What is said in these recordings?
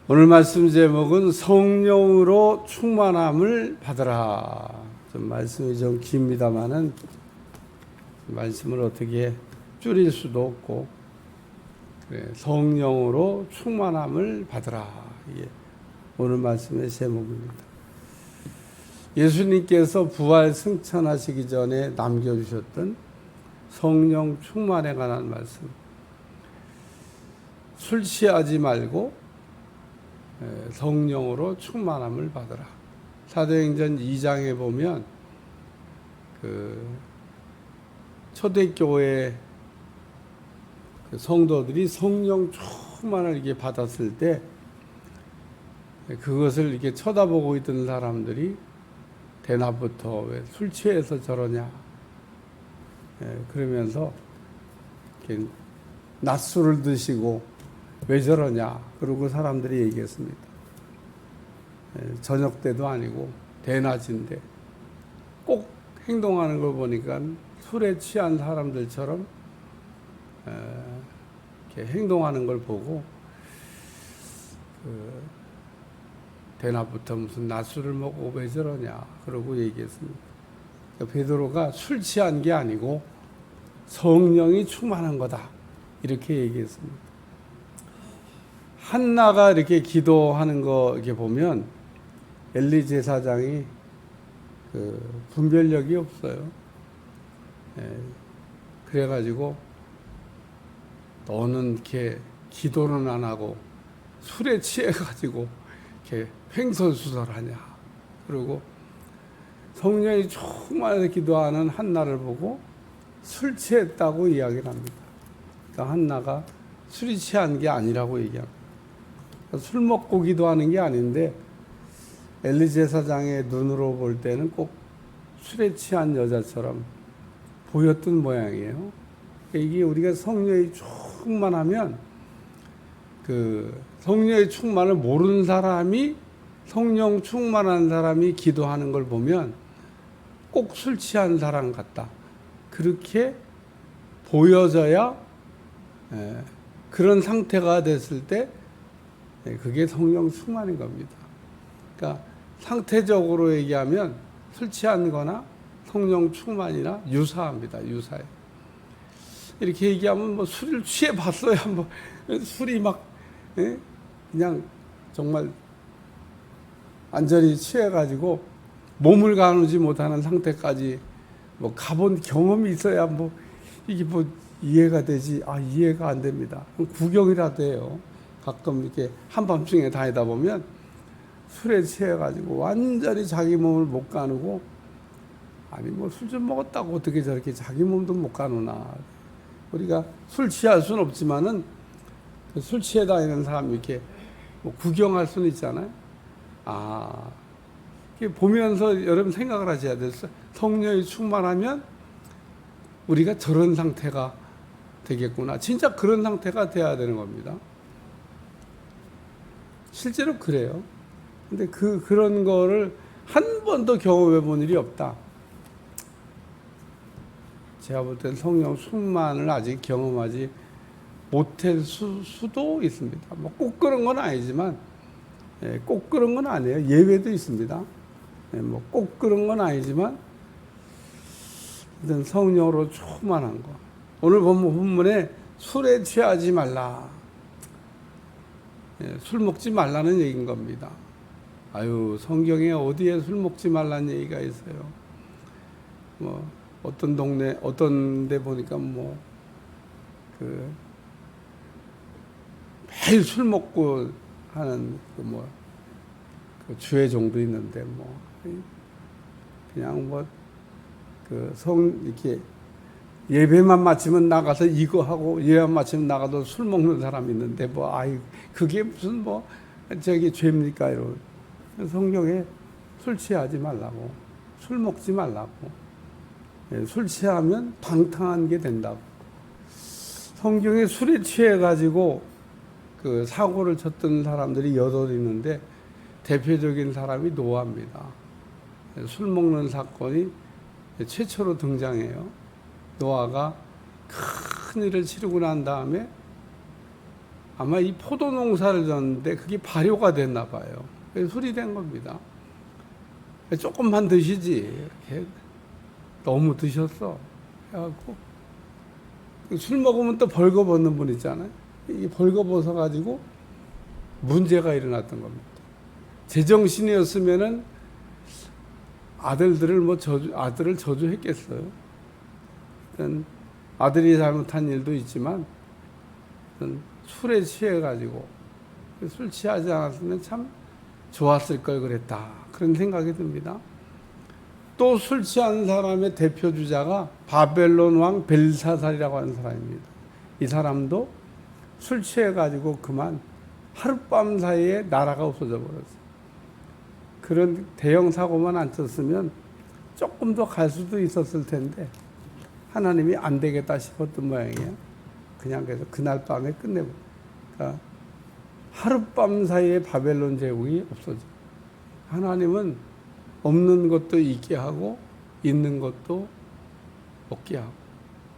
오늘 말씀 제목은 성령으로 충만함을 받으라. 좀 말씀이 좀 깁니다만은 말씀을 어떻게 줄일 수도 없고, 그래, 성령으로 충만함을 받으라. 이게 오늘 말씀의 제목입니다. 예수님께서 부활 승천하시기 전에 남겨주셨던 성령 충만에 관한 말씀. 술 취하지 말고 성령으로 충만함을 받으라. 사도행전 2장에 보면 초대교회 성도들이 성령 충만을 이렇게 받았을 때 그것을 이렇게 쳐다보고 있던 사람들이 대낮부터 왜 술 취해서 저러냐 그러면서 이렇게 낮술을 드시고 왜 저러냐 그러고 사람들이 얘기했습니다. 저녁 때도 아니고 대낮인데 꼭 행동하는 걸 보니까 술에 취한 사람들처럼 이렇게 행동하는 걸 보고 대낮부터 무슨 낮술을 먹고 왜 저러냐 그러고 얘기했습니다. 그러니까 베드로가 술 취한 게 아니고 성령이 충만한 거다 이렇게 얘기했습니다. 한나가 이렇게 기도하는 거 이렇게 보면 엘리 제사장이 분별력이 없어요. 그래가지고 너는 이렇게 기도는 안 하고 술에 취해가지고 이렇게 횡설수설하냐. 그리고 성령이 충만해서 기도하는 한나를 보고 술 취했다고 이야기를 합니다. 그러니까 한나가 술이 취한 게 아니라고 얘기합니다. 술 먹고 기도하는 게 아닌데 엘리 제사장의 눈으로 볼 때는 꼭 술에 취한 여자처럼 보였던 모양이에요. 이게 우리가 성령이 충만하면 성령의 충만을 모르는 사람이 성령 충만한 사람이 기도하는 걸 보면 꼭 술 취한 사람 같다. 그렇게 보여져야 그런 상태가 됐을 때 그게 성령 충만인 겁니다. 그러니까 상태적으로 얘기하면 술 취한 거나 성령 충만이나 유사합니다. 유사해. 이렇게 얘기하면 뭐 술을 취해 봤어야 뭐 술이 막 그냥 정말 완전히 취해가지고 몸을 가누지 못하는 상태까지 뭐 가본 경험이 있어야 뭐 이게 뭐 이해가 되지. 이해가 안 됩니다. 구경이라도 해요. 가끔 이렇게 한밤중에 다니다 보면 술에 취해가지고 완전히 자기 몸을 못 가누고, 아니 뭐 술 좀 먹었다고 어떻게 저렇게 자기 몸도 못 가누나. 우리가 술 취할 수는 없지만은 술 취해 다니는 사람 이렇게 뭐 구경할 수는 있잖아요. 이렇게 보면서 여러분 생각을 하셔야 돼요. 성령이 충만하면 우리가 저런 상태가 되겠구나. 진짜 그런 상태가 돼야 되는 겁니다. 실제로 그래요. 근데 그런 거를 한 번도 경험해 본 일이 없다. 제가 볼 땐 성령 충만을 아직 경험하지 못할 수도 있습니다. 뭐 꼭 그런 건 아니지만, 꼭 그런 건 아니에요. 예외도 있습니다. 뭐 꼭 그런 건 아니지만, 일단 성령으로 충만한 거. 오늘 본문에 술에 취하지 말라. 술 먹지 말라는 얘기인 겁니다. 성경에 어디에 술 먹지 말라는 얘기가 있어요. 뭐 어떤 동네 어떤 데 보니까 매일 술 먹고 하는 주의 종도 있는데 그냥 이렇게 예배만 마치면 나가서 이거 하고 예배만 마치면 나가도 술 먹는 사람이 있는데 그게 무슨 죄입니까? 이러고. 성경에 술 취하지 말라고, 술 먹지 말라고, 술 취하면 방탕한 게 된다고. 성경에 술에 취해가지고 사고를 쳤던 사람들이 여덟 있는데 대표적인 사람이 노아입니다. 술 먹는 사건이 최초로 등장해요. 노아가 큰 일을 치르고 난 다음에 아마 이 포도 농사를 졌는데 그게 발효가 됐나 봐요. 그래서 술이 된 겁니다. 조금만 드시지. 이렇게 너무 드셨어. 해갖고 술 먹으면 또 벌거벗는 분 있잖아요. 이 벌거벗어 가지고 문제가 일어났던 겁니다. 제정신이었으면은 아들을 저주했겠어요. 일단 아들이 잘못한 일도 있지만 술에 취해 가지고 술 취하지 않았으면 참 좋았을 걸 그랬다. 그런 생각이 듭니다. 또 술 취한 사람의 대표 주자가 바벨론 왕 벨사살이라고 하는 사람입니다. 이 사람도 술 취해 가지고 그만 하룻밤 사이에 나라가 없어져 버렸어요. 그런 대형 사고만 안 쳤으면 조금 더 갈 수도 있었을 텐데 하나님이 안 되겠다 싶었던 모양이에요. 그냥 그래서 그날 밤에 끝내고, 그러니까 하룻밤 사이에 바벨론 제국이 없어져. 하나님은 없는 것도 있게 하고 있는 것도 없게 하고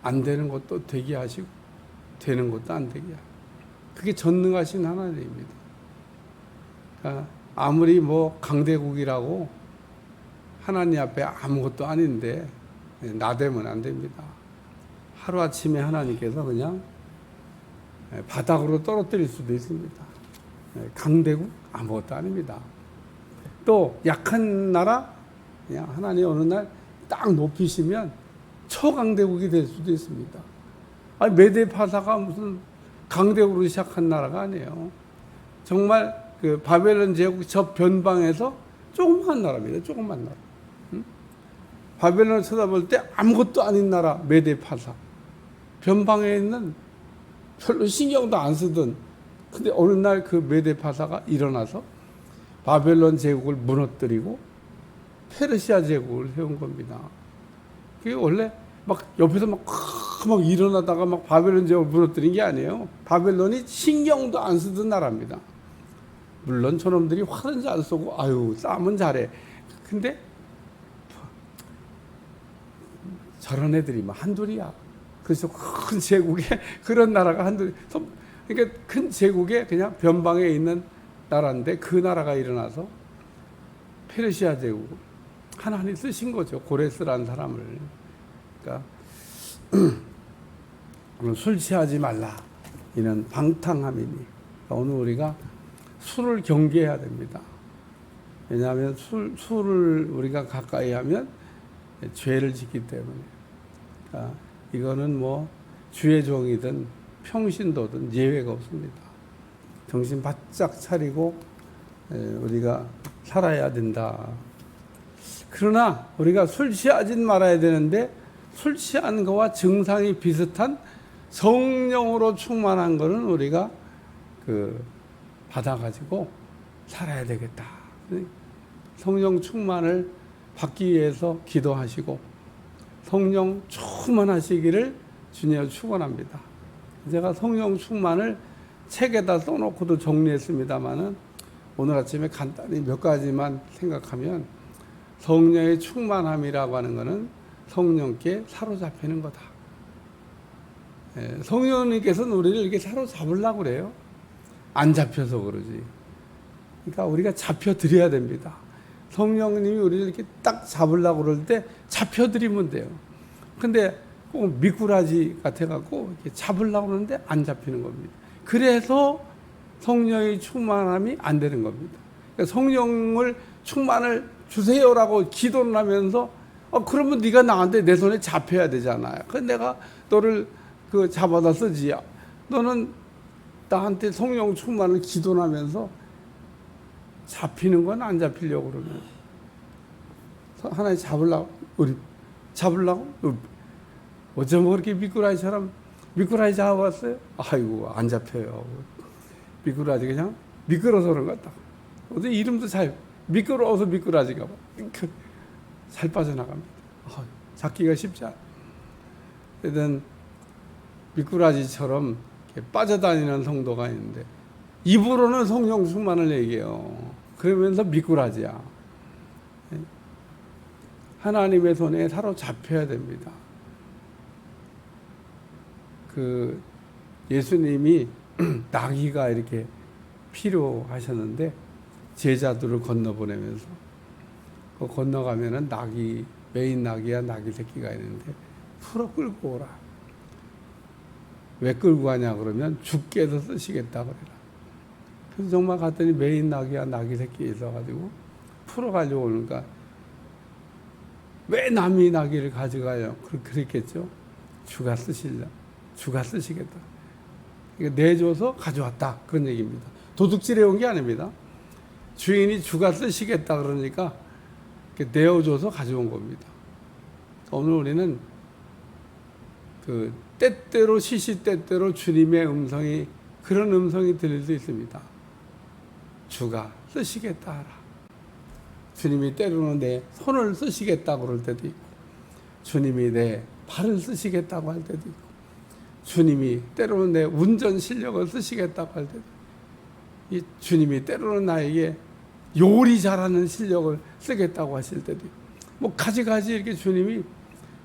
안 되는 것도 되게 하시고 되는 것도 안 되게 하고, 그게 전능하신 하나님입니다. 그러니까 아무리 뭐 강대국이라고 하나님 앞에 아무것도 아닌데 나대면 안 됩니다. 하루아침에 하나님께서 그냥 바닥으로 떨어뜨릴 수도 있습니다. 강대국 아무것도 아닙니다. 또 약한 나라 그냥 하나님 어느 날 딱 높이시면 초강대국이 될 수도 있습니다. 아니 메데파사가 무슨 강대국으로 시작한 나라가 아니에요. 정말 그 바벨론 제국 저 변방에서 조그만 나라입니다. 조그만 나라. 바벨론을 쳐다볼 때 아무것도 아닌 나라 메데파사. 변방에 있는 별로 신경도 안 쓰던, 근데 어느 날 그 메데파사가 일어나서 바벨론 제국을 무너뜨리고 페르시아 제국을 세운 겁니다. 그게 원래 막 옆에서 막 일어나다가 막 바벨론 제국을 무너뜨린 게 아니에요. 바벨론이 신경도 안 쓰던 나라입니다. 물론 저놈들이 화든지 안 쏘고 아유 싸움은 잘해. 근데 저런 애들이 막 한둘이야. 그래서 큰 제국에 그런 나라가 한둘. 그러니까 큰 제국에 그냥 변방에 있는 나라인데 그 나라가 일어나서 페르시아 제국 하나님 쓰신 거죠. 고레스라는 사람을. 그러니까 술 취하지 말라. 이는 방탕함이니. 오늘 우리가 술을 경계해야 됩니다. 왜냐하면 술을 우리가 가까이 하면 죄를 짓기 때문에. 그러니까 이거는 뭐 주의 종이든 평신도든 예외가 없습니다. 정신 바짝 차리고 우리가 살아야 된다. 그러나 우리가 술 취하진 말아야 되는데 술 취한 거와 증상이 비슷한 성령으로 충만한 거는 우리가 받아가지고 살아야 되겠다. 성령 충만을 받기 위해서 기도하시고 성령 충만하시기를 주님을 축원합니다. 제가 성령 충만을 책에다 써놓고도 정리했습니다만은 오늘 아침에 간단히 몇 가지만 생각하면 성령의 충만함이라고 하는 것은 성령께 사로잡히는 거다. 성령님께서는 우리를 이렇게 사로잡으려고 그래요. 안 잡혀서 그러지. 그러니까 우리가 잡혀드려야 됩니다. 성령님이 우리를 이렇게 딱 잡으려고 그럴 때 잡혀드리면 돼요. 근데 꼭 미꾸라지 같아갖고 이렇게 잡으려고 그러는데 안 잡히는 겁니다. 그래서 성령의 충만함이 안 되는 겁니다. 그러니까 성령을 충만을 주세요라고 기도를 하면서 그러면 네가 나한테 내 손에 잡혀야 되잖아요. 그 내가 너를 잡아다 쓰지. 너는 나한테 성령 충만을 기도를 하면서 잡히는 건 안 잡히려고 그러면 하나님 잡으려고 어쩌면 그렇게 미꾸라지처럼 미꾸라지 잡아왔어요? 아이고 안 잡혀요. 미꾸라지 그냥 미끄러서 그런 것 같다. 어제 이름도 잘 미끄러워서 미꾸라지가 잘 빠져나갑니다. 잡기가 쉽지 않아. 그러든 미꾸라지처럼 빠져다니는 성도가 있는데 입으로는 성령 충만을 얘기해요. 그러면서 미꾸라지야. 하나님의 손에 사로잡혀야 됩니다. 예수님이 나귀가 이렇게 필요하셨는데 제자들을 건너보내면서 건너가면은 메인 나귀야 나귀 새끼가 있는데 풀어 끌고 오라. 왜 끌고 가냐 그러면 죽게 해서 쓰시겠다 그래라. 그래서 정말 갔더니 메인 나귀야 나귀 새끼 있어가지고 풀어 가지고 오니까 왜 남이 나귀를 가져가요? 그랬겠죠. 주가 쓰시겠다. 그러니까 내줘서 가져왔다 그런 얘기입니다. 도둑질해 온 게 아닙니다. 주인이 주가 쓰시겠다 그러니까 내어줘서 가져온 겁니다. 오늘 우리는 그 때때로 시시때때로 주님의 음성이 그런 음성이 들릴 수 있습니다. 주가 쓰시겠다 하라. 주님이 때로는 내 손을 쓰시겠다 그럴 때도 있고 주님이 내 발을 쓰시겠다고 할 때도 있고 주님이 때로는 내 운전 실력을 쓰시겠다고 할 때도 이 주님이 때로는 나에게 요리 잘하는 실력을 쓰겠다고 하실 때도 있고 뭐 가지가지 이렇게 주님이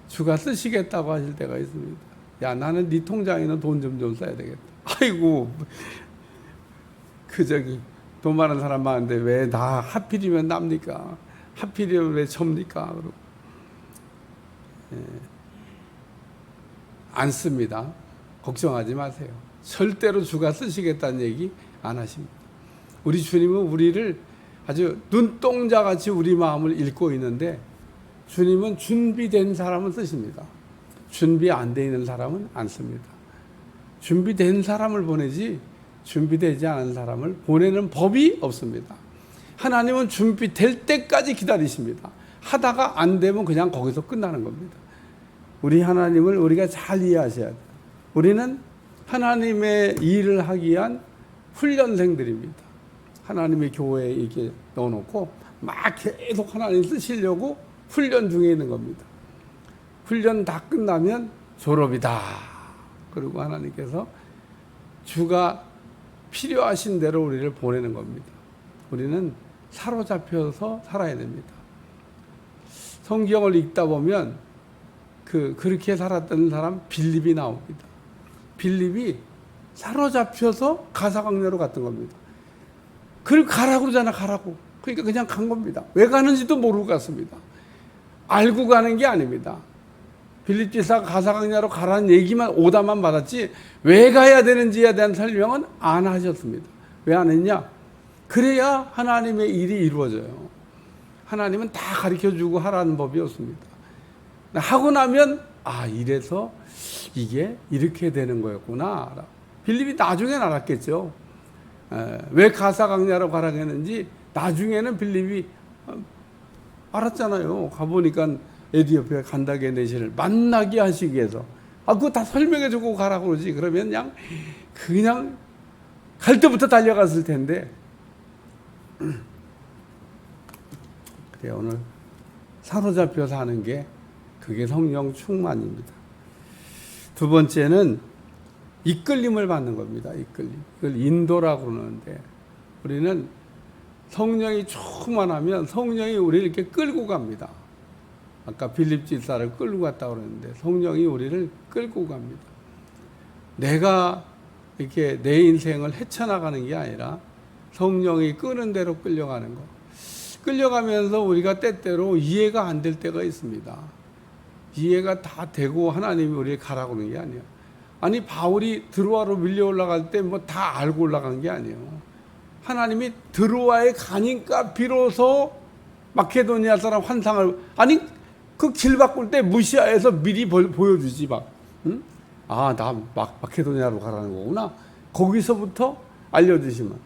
주가 쓰시겠다고 하실 때가 있습니다. 야 나는 네 통장에는 돈 좀 써야 되겠다. 아이고 돈 많은 사람 많은데 왜 나 하필이면 납니까? 하필이면 왜 접니까? 그러고 안 씁니다. 걱정하지 마세요. 절대로 주가 쓰시겠다는 얘기 안 하십니다. 우리 주님은 우리를 아주 눈동자같이 우리 마음을 읽고 있는데 주님은 준비된 사람은 쓰십니다. 준비 안 돼 있는 사람은 안 씁니다. 준비된 사람을 보내지 준비되지 않은 사람을 보내는 법이 없습니다. 하나님은 준비될 때까지 기다리십니다. 하다가 안 되면 그냥 거기서 끝나는 겁니다. 우리 하나님을 우리가 잘 이해하셔야 돼요. 우리는 하나님의 일을 하기 위한 훈련생들입니다. 하나님의 교회에 이렇게 넣어놓고 막 계속 하나님 쓰시려고 훈련 중에 있는 겁니다. 훈련 다 끝나면 졸업이다. 그리고 하나님께서 주가 필요하신 대로 우리를 보내는 겁니다. 우리는 사로잡혀서 살아야 됩니다. 성경을 읽다 보면 그렇게 살았던 사람 빌립이 나옵니다. 빌립이 사로잡혀서 가사강내로 갔던 겁니다. 그걸 가라고 그러잖아, 가라고. 그러니까 그냥 간 겁니다. 왜 가는지도 모르고 갔습니다. 알고 가는 게 아닙니다. 빌립 지사가 가사강내로 가라는 얘기만 오다만 받았지 왜 가야 되는지에 대한 설명은 안 하셨습니다. 왜 안 했냐? 그래야 하나님의 일이 이루어져요. 하나님은 다 가르쳐주고 하라는 법이 없습니다. 하고 나면 이래서 이게 이렇게 되는 거였구나. 빌립이 나중엔 알았겠죠. 왜 가사강야로 가라고 했는지 나중에는 빌립이 알았잖아요. 가보니까 에디오피아 간다게 내시를 만나게 하시기 위해서 그거 다 설명해 주고 가라고 그러지. 그러면 그냥 갈 때부터 달려갔을 텐데. 그래, 오늘 사로잡혀 사는 게 그게 성령 충만입니다. 두 번째는 이끌림을 받는 겁니다. 이끌림. 이걸 인도라고 그러는데 우리는 성령이 충만하면 성령이 우리를 이렇게 끌고 갑니다. 아까 빌립 집사를 끌고 갔다고 그러는데 성령이 우리를 끌고 갑니다. 내가 이렇게 내 인생을 헤쳐나가는 게 아니라 성령이 끄는 대로 끌려가는 거. 끌려가면서 우리가 때때로 이해가 안 될 때가 있습니다. 이해가 다 되고 하나님이 우리를 가라고 그러는 게 아니에요. 아니 바울이 드로아로 밀려 올라갈 때 뭐 다 알고 올라간 게 아니에요. 하나님이 드로아에 가니까 비로소 마케도니아 사람 환상을 그 길 바꿀 때 무시아에서 미리 보여주지 막. 응? 나 마케도니아로 가라는 거구나. 거기서부터 알려주시면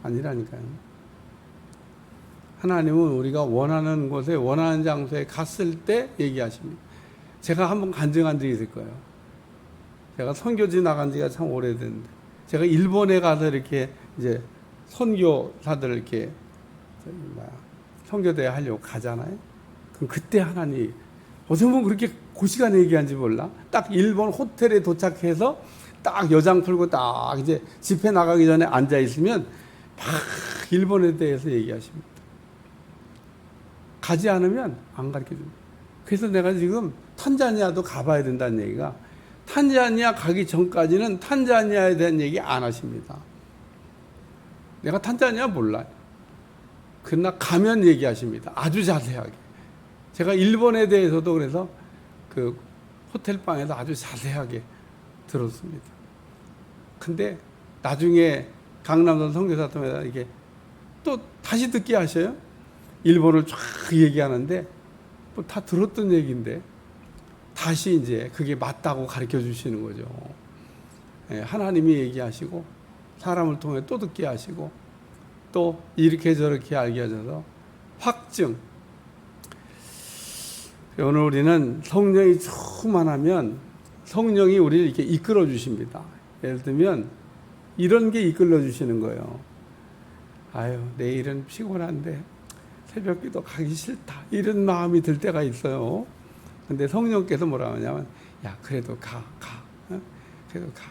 아니라니까요. 하나님은 우리가 원하는 곳에 원하는 장소에 갔을 때 얘기하십니다. 제가 한번 간증한 적이 있을 거예요. 제가 선교지 나간 지가 참 오래됐는데 제가 일본에 가서 이렇게 이제 선교사들 이렇게 선교대회 하려고 가잖아요. 그럼 그때 하나님 어떻게 보면 그렇게 그 시간에 얘기한지 몰라. 딱 일본 호텔에 도착해서 딱 여장 풀고 딱 이제 집회 나가기 전에 앉아 있으면 막 일본에 대해서 얘기하십니다. 가지 않으면 안 가르쳐 줍니다. 그래서 내가 지금 탄자니아도 가봐야 된다는 얘기가 탄자니아 가기 전까지는 탄자니아에 대한 얘기 안 하십니다. 내가 탄자니아 몰라요. 그러나 가면 얘기하십니다. 아주 자세하게. 제가 일본에 대해서도 그래서 그 호텔 방에서 아주 자세하게 들었습니다. 근데 나중에 강남선 선교사통에다 이게 또 다시 듣게 하셔요. 일본을 쫙 얘기하는데 뭐 다 들었던 얘기인데 다시 이제 그게 맞다고 가르쳐 주시는 거죠. 예, 하나님이 얘기하시고 사람을 통해 또 듣게 하시고 또 이렇게 저렇게 알게 하셔서 확증. 오늘 우리는 성령이 충만하면 성령이 우리를 이렇게 이끌어 주십니다. 예를 들면 이런 게 이끌어 주시는 거예요. 아유, 내일은 피곤한데 새벽기도 가기 싫다. 이런 마음이 들 때가 있어요. 근데 성령께서 뭐라 하냐면, 야, 그래도 가. 어? 그래도 가.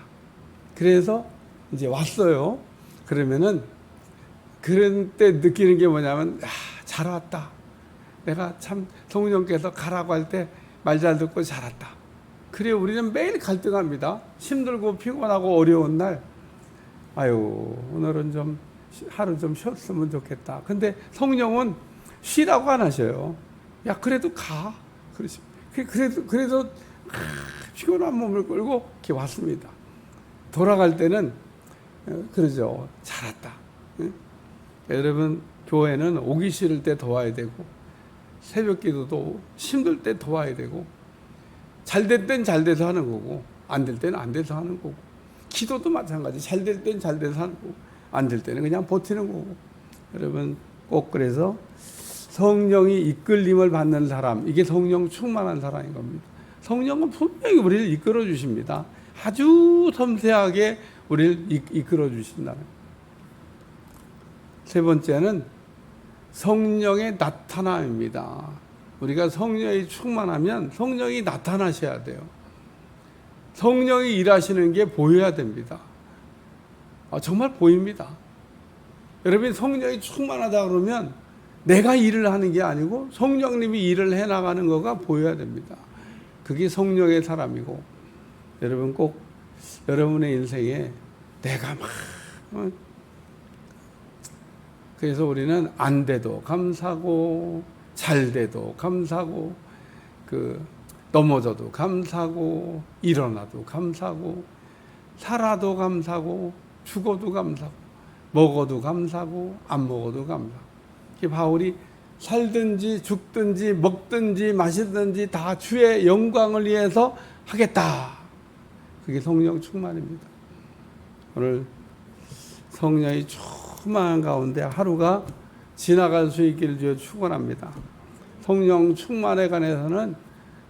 그래서 이제 왔어요. 그러면은 그런 때 느끼는 게 뭐냐면, 야, 잘 왔다. 내가 참 성령께서 가라고 할 때 말 잘 듣고 잘 왔다. 그래, 우리는 매일 갈등합니다. 힘들고 피곤하고 어려운 날, 아유, 오늘은 좀 하루 좀 쉬었으면 좋겠다. 근데 성령은 쉬라고 안 하셔요. 야, 그래도 가. 그래도 피곤한 몸을 끌고 이렇게 왔습니다. 돌아갈 때는 그러죠. 잘 왔다. 여러분, 교회는 오기 싫을 때 도와야 되고 새벽 기도도 힘들 때 도와야 되고 잘 될 땐 잘 돼서 하는 거고 안 될 때는 안 돼서 하는 거고 기도도 마찬가지. 잘 될 땐 잘 돼서 하는 거고 안 될 때는 그냥 버티는 거고. 여러분, 꼭 그래서 성령이 이끌림을 받는 사람, 이게 성령 충만한 사람인 겁니다. 성령은 분명히 우리를 이끌어 주십니다. 아주 섬세하게 우리를 이끌어 주신다는. 세 번째는 성령의 나타남입니다. 우리가 성령이 충만하면 성령이 나타나셔야 돼요. 성령이 일하시는 게 보여야 됩니다. 정말 보입니다. 여러분, 성령이 충만하다 그러면 내가 일을 하는 게 아니고 성령님이 일을 해나가는 거가 보여야 됩니다. 그게 성령의 사람이고, 여러분 꼭 여러분의 인생에 내가 막 그래서 우리는 안 돼도 감사하고 잘 돼도 감사하고 넘어져도 감사하고 일어나도 감사하고 살아도 감사하고 죽어도 감사하고 먹어도 감사하고 안 먹어도 감사하고. 바울이 살든지 죽든지 먹든지 마시든지 다 주의 영광을 위해서 하겠다. 그게 성령 충만입니다. 오늘 성령이 충만한 가운데 하루가 지나갈 수 있기를 주여 축원합니다. 성령 충만에 관해서는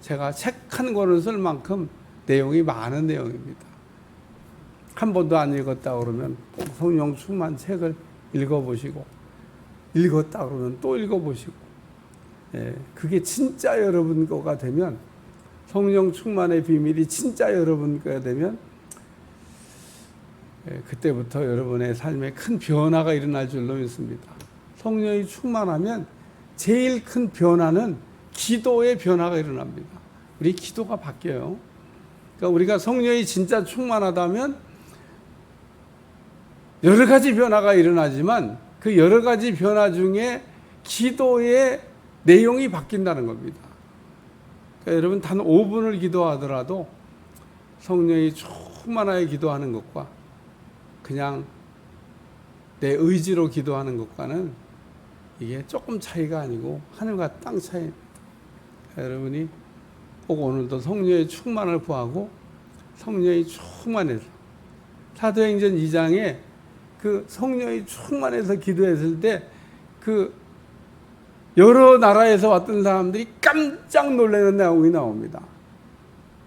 제가 책 한 권을 쓸 만큼 내용이 많은 내용입니다. 한 번도 안 읽었다 그러면 꼭 성령 충만 책을 읽어보시고, 읽었다 그러면 또 읽어보시고, 그게 진짜 여러분 거가 되면, 성령 충만의 비밀이 진짜 여러분 거가 되면 그때부터 여러분의 삶에 큰 변화가 일어날 줄로 믿습니다. 성령이 충만하면 제일 큰 변화는 기도의 변화가 일어납니다. 우리 기도가 바뀌어요. 그러니까 우리가 성령이 진짜 충만하다면 여러 가지 변화가 일어나지만 그 여러 가지 변화 중에 기도의 내용이 바뀐다는 겁니다. 그러니까 여러분, 단 5분을 기도하더라도 성령이 충만하게 기도하는 것과 그냥 내 의지로 기도하는 것과는 이게 조금 차이가 아니고 하늘과 땅 차이입니다. 여러분이 꼭 오늘도 성령의 충만을 구하고 성령이 충만해서, 사도행전 2장에 그 성령이 충만해서 기도했을 때 그 여러 나라에서 왔던 사람들이 깜짝 놀라는 내용이 나옵니다.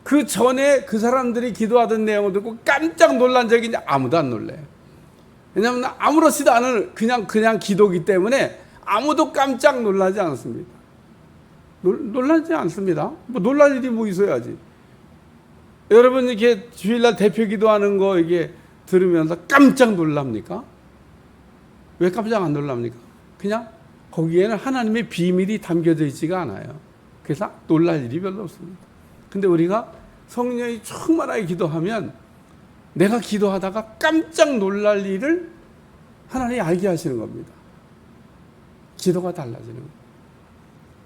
그 전에 그 사람들이 기도하던 내용을 듣고 깜짝 놀란 적이 아무도 안 놀래요. 왜냐하면 아무렇지도 않은 그냥 기도기 때문에 아무도 깜짝 놀라지 않습니다. 놀라지 않습니다. 뭐 놀랄 일이 뭐 있어야지. 여러분, 이렇게 주일날 대표 기도하는 거 이게 들으면서 깜짝 놀랍니까? 왜 깜짝 안 놀랍니까? 그냥 거기에는 하나님의 비밀이 담겨져 있지가 않아요. 그래서 놀랄 일이 별로 없습니다. 근데 우리가 성령이 충만하게 기도하면 내가 기도하다가 깜짝 놀랄 일을 하나님이 알게 하시는 겁니다. 기도가 달라지는 거예요.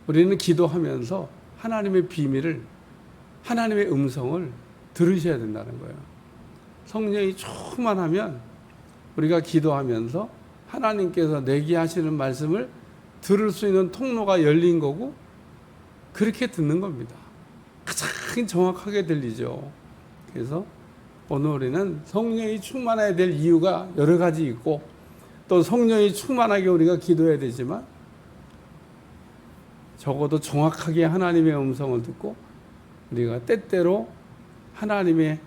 우리는 기도하면서 하나님의 비밀을, 하나님의 음성을 들으셔야 된다는 거예요. 성령이 충만하면 우리가 기도하면서 하나님께서 내게 하시는 말씀을 들을 수 있는 통로가 열린 거고, 그렇게 듣는 겁니다. 가장 정확하게 들리죠. 그래서 오늘 우리는 성령이 충만해야 될 이유가 여러 가지 있고, 또 성령이 충만하게 우리가 기도해야 되지만 적어도 정확하게 하나님의 음성을 듣고 우리가 때때로 하나님의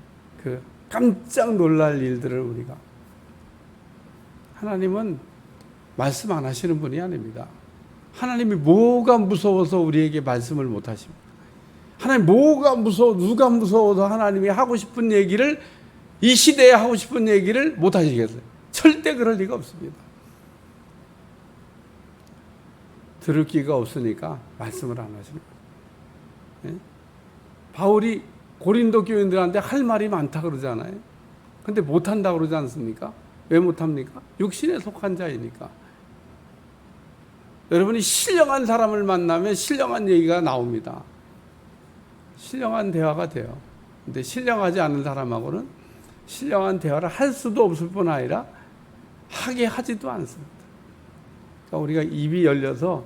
그 깜짝 놀랄 일들을 우리가, 하나님은 말씀 안 하시는 분이 아닙니다. 하나님이 뭐가 무서워서 우리에게 말씀을 못 하십니까? 하나님 뭐가 무서워, 누가 무서워서 하나님이 하고 싶은 얘기를, 이 시대에 하고 싶은 얘기를 못 하시겠어요? 절대 그럴 리가 없습니다. 들을 기가 없으니까 말씀을 안 하시는 거예요. 예? 바울이 고린도 교인들한테 할 말이 많다 그러잖아요. 근데 못한다 그러지 않습니까? 왜 못합니까? 육신에 속한 자이니까. 여러분이 신령한 사람을 만나면 신령한 얘기가 나옵니다. 신령한 대화가 돼요. 근데 신령하지 않은 사람하고는 신령한 대화를 할 수도 없을 뿐 아니라 하게 하지도 않습니다. 그러니까 우리가 입이 열려서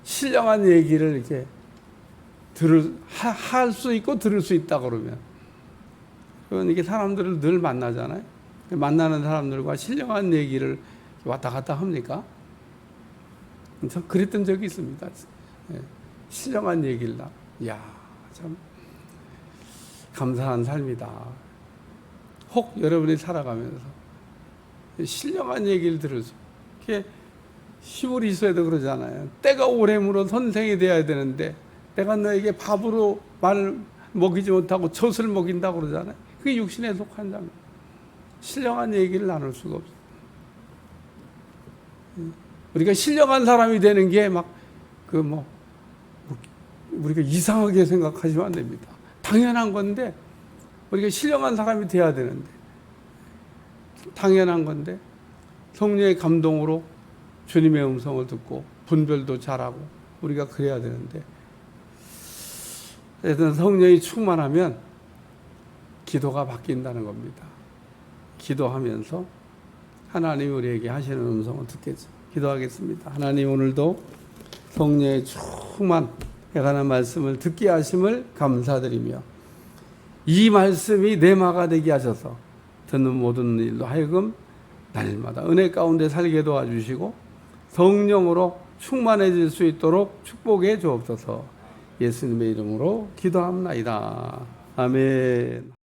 신령한 얘기를 이렇게 할 수 있고 들을 수 있다 그러면, 그건 이게 사람들을 늘 만나잖아요. 만나는 사람들과 신령한 얘기를 왔다 갔다 합니까? 저 그랬던 적이 있습니다. 신령한 얘기를 이야, 참 감사한 삶이다. 혹 여러분이 살아가면서 신령한 얘기를 들을 수, 이렇게 히브리서에도 그러잖아요. 때가 오래므로 선생이 되어야 되는데 내가 너에게 밥으로 말을 먹이지 못하고 젖을 먹인다고 그러잖아요. 그게 육신에 속한 자입니다. 신령한 얘기를 나눌 수가 없어요. 우리가 신령한 사람이 되는 게 막 우리가 이상하게 생각하시면 안 됩니다. 당연한 건데, 우리가 신령한 사람이 돼야 되는데, 당연한 건데, 성령의 감동으로 주님의 음성을 듣고 분별도 잘하고 우리가 그래야 되는데, 하여튼 성령이 충만하면 기도가 바뀐다는 겁니다. 기도하면서 하나님이 우리에게 하시는 음성을 듣겠죠. 기도하겠습니다. 하나님, 오늘도 성령의 충만에 관한 말씀을 듣게 하심을 감사드리며, 이 말씀이 내마가 되게 하셔서 듣는 모든 일로 하여금 날마다 은혜 가운데 살게 도와주시고 성령으로 충만해질 수 있도록 축복해 주옵소서. 예수님의 이름으로 기도합나이다. 아멘.